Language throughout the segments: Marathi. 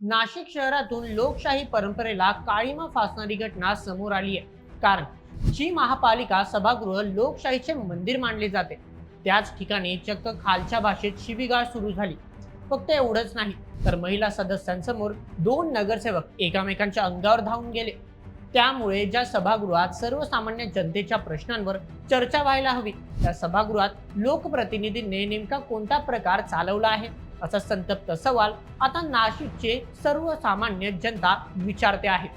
नाशिक शहरातून लोकशाही परंपरेला काळीमा फासणारी घटना समोर आली आहे. कारण जी महापालिका सभागृह लोकशाहीचे मंदिर मानले जाते, त्याच ठिकाणी चक्क खालच्या भाषेत शिवीगाळ सुरू झाली. फक्त एवढंच नाही, तर महिला सदस्यांसमोर दोन नगरसेवक एकामेकांच्या अंगावर धावून गेले. त्यामुळे ज्या सभागृहात सर्वसामान्य जनतेच्या प्रश्नांवर चर्चा व्हायला हवी, त्या सभागृहात लोकप्रतिनिधींनी नेमका कोणता प्रकार चालवला आहे, असा संतप्त सवाल आता नाशिकचे सर्वसामान्य जनता विचारते आहे.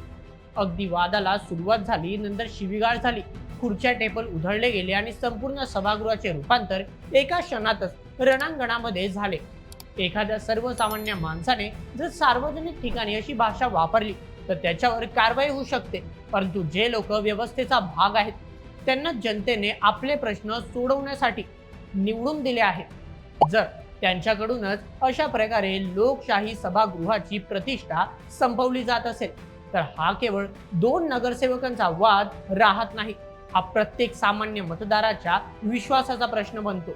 अगदी वादाला सुरुवात झाली, नंतर शिवीगाळ झाली, खुर्च्या टेबल उधळले गेले आणि संपूर्ण सभागृहाचे रूपांतर एका क्षणातच रणांगणामध्ये झाले. एखाद्या सर्वसामान्य माणसाने जर सार्वजनिक ठिकाणी अशी भाषा वापरली तर त्याच्यावर कारवाई होऊ शकते, परंतु जे लोक व्यवस्थेचा भाग आहेत त्यांना जनतेने आपले प्रश्न सोडवण्यासाठी निवडून दिले आहे. जर त्यांच्याकडूनच अशा प्रकारे लोकशाही सभागृहाची प्रतिष्ठा संपवली जात असेल, तर हा केवळ दोन नगरसेवकांचा वाद राहत नाही, हा प्रत्येक सामान्य मतदाराच्या विश्वासाचा प्रश्न बनतो.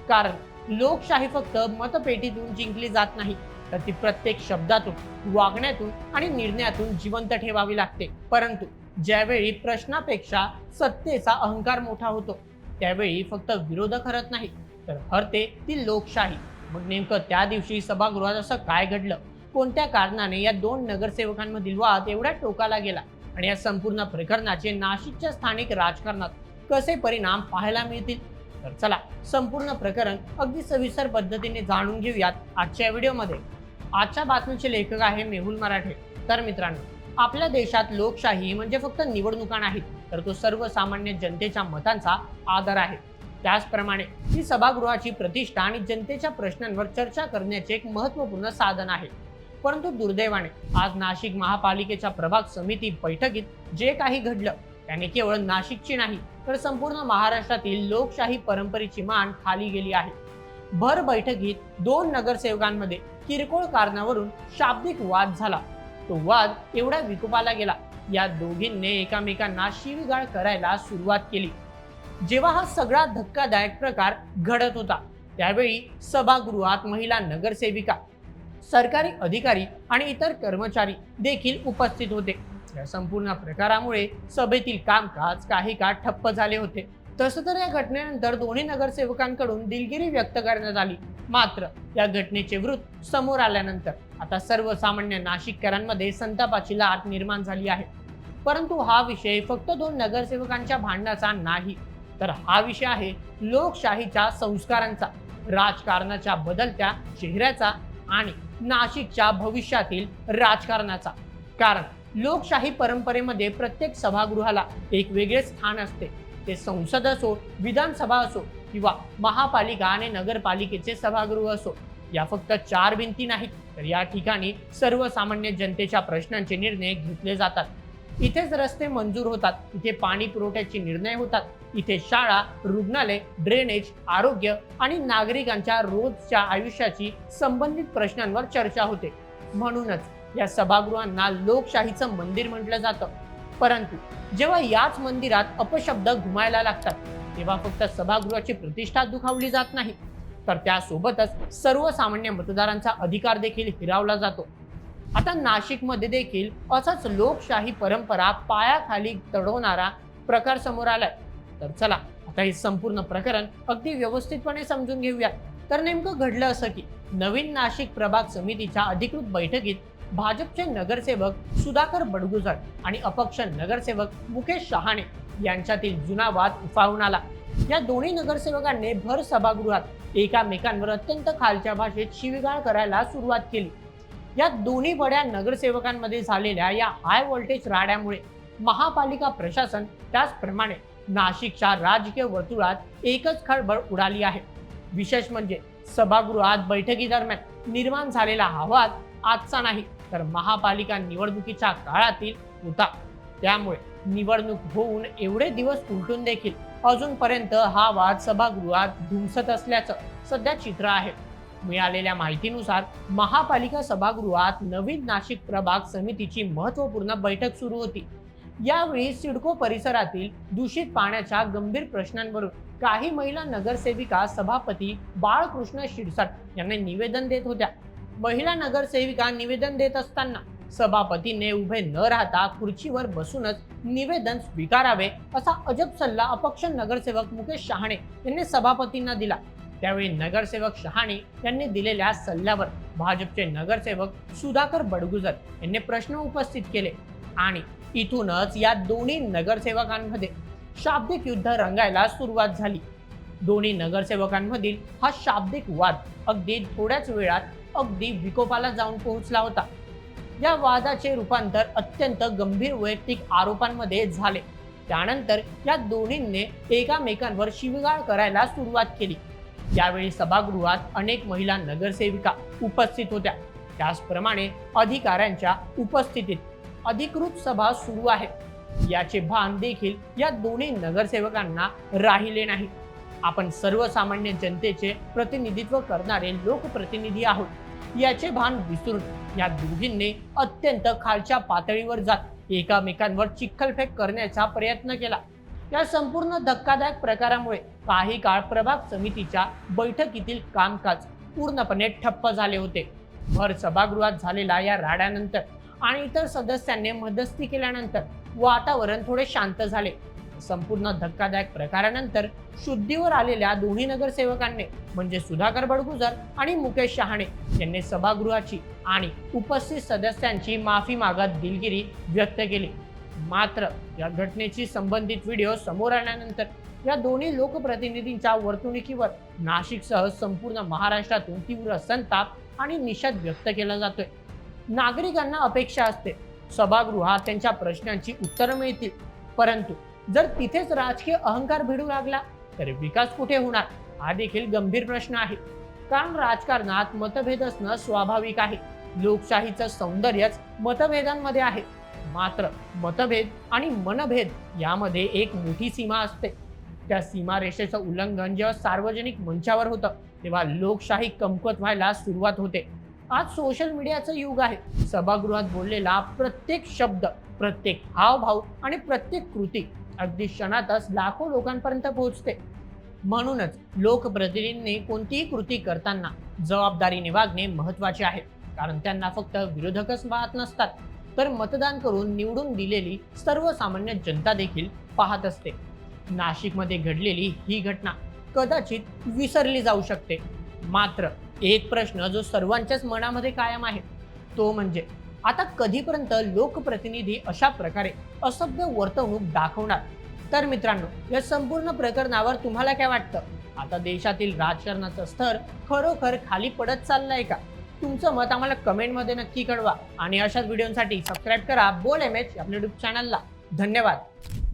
कारण लोकशाही फक्त मतपेटीतून जिंकली जात नाही, तर ती प्रत्येक शब्दातून, वागण्यातून आणि निर्णयातून जिवंत ठेवावी लागते. परंतु ज्यावेळी प्रश्नापेक्षा सत्तेचा अहंकार मोठा होतो, त्यावेळी फक्त विरोधक हरत नाही, तर हरते ती लोकशाही. मग नेमकं त्या दिवशी सभागृहात असं काय घडलं, कोणत्या कारणाने या दोन नगरसेवकांमधील वाद एवढ्या टोकाला गेला आणि या संपूर्ण प्रकरणाचे नाशिकच्या स्थानिक राजकारणात कसे परिणाम पाहायला मिळतील, तर चला संपूर्ण प्रकरण अगदी सविस्तर पद्धतीने जाणून घेऊयात आजच्या व्हिडिओमध्ये. आजच्या बातमीचे लेखक आहे मेहुल मराठे. तर मित्रांनो, आपल्या देशात लोकशाही म्हणजे फक्त निवडणुका नाहीत, तर तो सर्वसामान्य जनतेच्या मतांचा आदर आहे. त्याचप्रमाणे ही सभागृहाची प्रतिष्ठा आणि जनतेच्या प्रश्नांवर चर्चा करण्याचे एक महत्त्वपूर्ण साधन आहे. परंतु दुर्दैवाने आज नाशिक महापालिकेच्या प्रभाग समिती बैठकीत जे काही घडलं, त्याने केवळ नाशिकची नाही, तर संपूर्ण महाराष्ट्रातील लोकशाही परंपरेची मान खाली गेली आहे. भर बैठकीत दोन नगरसेवकांमध्ये किरकोळ कारणावरून शाब्दिक वाद झाला. तो वाद एवढा विकोपाला गेला, या दोघींनी एकामेकांना शिवीगाळ करायला सुरुवात केली. जेव्हा हा सगळा धक्कादायक प्रकार घडत होता, त्यावेळी सभागृहात महिला नगरसेविका, सरकारी अधिकारी आणि इतर कर्मचारी देखील उपस्थित होते. या संपूर्ण प्रकारामुळे सभेतील कामकाज काही काळ ठप्प झाले होते. तसं तर या घटनेनंतर दोन्ही नगरसेवकांकडून दिलगिरी व्यक्त करण्यात आली. मात्र या घटनेचे वृत्त समोर आल्यानंतर आता सर्वसामान्य नाशिककरांमध्ये संतापाची लाट निर्माण झाली आहे. परंतु हा विषय फक्त दोन नगरसेवकांच्या भांडणाचा नाही, तर हा विषय आहे लोकशाहीच्या संस्कारांचा, राजकारणाच्या बदलत्या चेहऱ्याचा आणि नाशिकच्या भविष्यातील राजकारणाचा. कारण लोकशाही परंपरेमध्ये प्रत्येक सभागृहाला एक वेगळे स्थान असते. ते संसद असो, विधानसभा असो किंवा महापालिका आणि नगरपालिकेचे सभागृह असो. या फक्त चार भिंती नाहीत, तर या ठिकाणी सर्वसामान्य जनतेच्या प्रश्नांचे निर्णय घेतले जातात. इथेच रस्ते मंजूर होतात, इथे पाणी पुरवठ्याचे निर्णय होतात, इथे शाळा, रुग्णालय, ड्रेनेज, आरोग्य आणि नागरिकांच्या रोजच्या आयुष्याची संबंधित प्रश्नांवर चर्चा होते. म्हणूनच या सभागृहांना लोकशाहीचं मंदिर म्हटलं जातं. परंतु जेव्हा याच मंदिरात अपशब्द घुमायला लागतात, तेव्हा फक्त सभागृहाची प्रतिष्ठा दुखावली जात नाही, तर त्यासोबतच सर्वसामान्य मतदारांचा अधिकार देखील हिरावला जातो. आता नाशिकमध्ये देखील असाच लोकशाही परंपरा पायाखाली तडवणारा प्रकार समोर आलाय. तर चला आता हे संपूर्ण प्रकरण अगदी व्यवस्थितपणे समजून घेऊया. तर नेमकं घडलं असं की नवीन नाशिक प्रभाग समितीच्या अधिकृत बैठकीत भाजपचे नगरसेवक सुधाकर बडगुजर आणि अपक्ष नगरसेवक मुकेश शहाणे यांच्यातील जुना वाद उफाळून आला. या दोन्ही नगरसेवकांनी भर सभागृहात एकामेकांवर अत्यंत खालच्या भाषेत शिवीगाळ करायला सुरुवात केली. या दोन्ही बड्या नगरसेवकांमध्ये झालेल्या या हाय व्होल्टेज राड्यामुळे महापालिका प्रशासन, त्याचप्रमाणे नाशिकच्या राजकीय वर्तुळात एकच खळबळ उडाली आहे. विशेष म्हणजे सभागृहात बैठकीदरम्यान निर्माण झालेला हा वाद आजचा नाही, तर महापालिका निवडणुकीच्या काळातील होता. त्यामुळे निवडणूक होऊन एवढे दिवस उलटून देखील अजूनपर्यंत हा वाद सभागृहात धुमसत असल्याचं सध्या चित्र आहे. मिळालेल्या माहितीनुसार महापालिका सभागृहात नवीन नाशिक प्रभाग समितीची महत्त्वपूर्ण बैठक सुरू होती. यावेळी सिडको परिसरातील दूषित पाण्याच्या गंभीर प्रश्नांवरून काही महिला नगरसेविका सभापती बाळकृष्ण शिरसाट यांना निवेदन देत होत्या. महिला नगरसेविका निवेदन देत असताना सभापतीने उभे न राहता खुर्चीवर बसूनच निवेदन स्वीकारावे असा अजब सल्ला अपक्ष नगरसेवक मुकेश शहाणे यांनी सभापतींना दिला। त्यावेळी नगरसेवक शहाणे यांनी दिलेल्या सल्ल्यावर भाजपचे नगरसेवक सुधाकर बडगुजर यांनी प्रश्न उपस्थित केले आणि इथूनच या दोन्ही नगरसेवकांमध्ये शाब्दिक युद्ध रंगायला सुरुवात झाली। दोन्ही नगरसेवकांमधील हा शाब्दिक वाद अगदी थोड्याच वेळात अगदी विकोपाला जाऊन पोहोचला होता। या वादाचे रूपांतर अत्यंत गंभीर वैयक्तिक आरोपांमध्ये झाले। त्यानंतर या दोन्हींनी एकामेकांवर शिवीगाळ करायला सुरुवात केली। यावेळी सभागृहात अनेक महिला नगरसेविका उपस्थित होत्या। त्याचप्रमाणे अधिकाऱ्यांच्या उपस्थितीत अधिकृत सभा सुरू आहे याचे भान देखील या दोन्ही नगरसेवकांना राहिले नाही। आपण सर्वसामान्य जनतेचे प्रतिनिधित्व करणारे लोकप्रतिनिधी आहोत याचे भान विसरून या दोघींनी अत्यंत खालच्या पातळीवर जात एकामेकांवर चिखलफेक करण्याचा प्रयत्न केला। या संपूर्ण धक्कादायक प्रकारामुळे काही काळ प्रभाग समितीच्या बैठकीतील कामकाज पूर्णपणे ठप्प झाले होते। भर सभागृहात झालेल्या या राड्यानंतर आणि इतर सदस्यांनी मध्यस्थी केल्यानंतर वातावरण थोडे शांत झाले। संपूर्ण धक्कादायक प्रकारानंतर शुद्धीवर आलेल्या दोन्ही नगरसेवकांनी म्हणजे सुधाकर बडगुजर आणि मुकेश शहाणे यांनी सभागृहाची आणि उपस्थित सदस्यांची माफी मागत दिलगिरी व्यक्त केली। मात्र या घटनेची संबंधित व्हिडिओ समोर आल्यानंतर या दोन्ही लोकप्रतिनिधींच्या वर्तणुकीवर नाशिकसह संपूर्ण महाराष्ट्रातून तीव्र संताप आणि निषेध व्यक्त केला जातोय। नागरिकांना अपेक्षा असते सभागृहात त्यांच्या प्रश्नांची उत्तरं मिळतील, परंतु जर तिथेच राजकीय अहंकार भिडू लागला तर विकास कुठे होणार हा देखील गंभीर प्रश्न आहे। कारण राजकारणात मतभेद असणं स्वाभाविक आहे। लोकशाहीचं सौंदर्यच मतभेदांमध्ये आहे। मात्र मतभेद आणि मनभेद यामध्ये एक मोठी सीमा असते। त्या सीमारेषेचं उल्लंघन जेव्हा सार्वजनिक मंचावर होतं तेव्हा लोकशाही कमकुवत व्हायला सुरुवात होते। आज सोशल मीडियाचं युग आहे। सभागृहात बोललेला प्रत्येक शब्द, प्रत्येक हावभाव आणि प्रत्येक कृती अगदी क्षणातच लाखो लोकांपर्यंत पोहोचते। म्हणूनच लोकप्रतिनिधींनी कोणतीही कृती करताना जबाबदारीने वागणे महत्त्वाचे आहे। कारण त्यांना फक्त विरोधकच पाहत नसतात तर मतदान करून निवडून दिलेली सर्वसामान्य जनता देखील पाहत असते। नाशिकमध्ये घडलेली ही घटना कदाचित विसरली जाऊ शकते, मात्र एक प्रश्न जो सर्वांच्याच मनामध्ये कायम आहे तो म्हणजे आता कधीपर्यंत लोकप्रतिनिधी अशा प्रकारे असभ्य वर्तवणूक दाखवणार। तर मित्रांनो, या संपूर्ण प्रकरणावर तुम्हाला काय वाटतं? आता देशातील राजकारणाचं स्तर खरोखर खाली पडत चाललंय का? तुमचं मत आम्हाला कमेंटमध्ये नक्की कळवा आणि अशाच व्हिडिओसाठी सबस्क्राईब करा बोल एमएच आपल्या यूट्यूब चॅनलला। धन्यवाद।